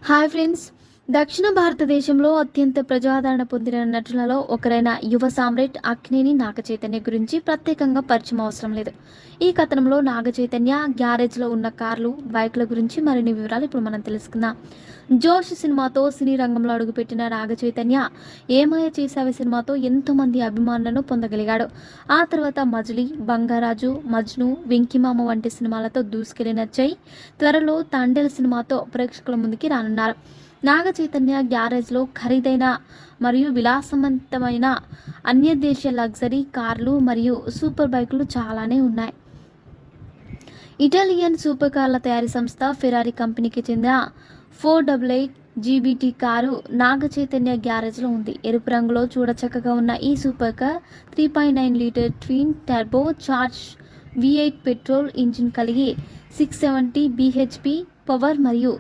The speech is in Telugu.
Hi friends. దక్షిణ భారతదేశంలో అత్యంత ప్రజాదరణ పొందిన నటులలో ఒకరైన యువ సామ్రాట్ అక్కినేని నాగచైతన్య గురించి ప్రత్యేకంగా పరిచయం అవసరం లేదు. ఈ కథనంలో నాగచైతన్య గ్యారేజ్లో ఉన్న కార్లు, బైకుల గురించి మరిన్ని వివరాలు ఇప్పుడు మనం తెలుసుకుందాం. జోష్ సినిమాతో సినీ రంగంలో అడుగుపెట్టిన నాగచైతన్య ఏమాయ చేసావే సినిమాతో ఎంతోమంది అభిమానులను పొందగలిగాడు. ఆ తర్వాత మజిలీ, బంగారాజు, మజ్ను, వెంకిమామ వంటి సినిమాలతో దూసుకెళ్లిన జై త్వరలో తండేల్ సినిమాతో ప్రేక్షకుల ముందుకి రానున్నారు. నాగచైతన్య గ్యారేజ్లో ఖరీదైన మరియు విలాసవంతమైన అన్యదేశ లగ్జరీ కార్లు మరియు సూపర్ బైకులు చాలానే ఉన్నాయి. ఇటాలియన్ సూపర్ కార్ల తయారీ సంస్థ ఫెరారీ కంపెనీకి చెందిన 488 జీబీటీ కారు నాగచైతన్య గ్యారేజ్లో ఉంది. ఎరుపు రంగులో చూడచక్కగా ఉన్న ఈ super car 3.9 litre twin turbo charge V8 petrol engine కలిగి 670 bhp పవర్ మరియు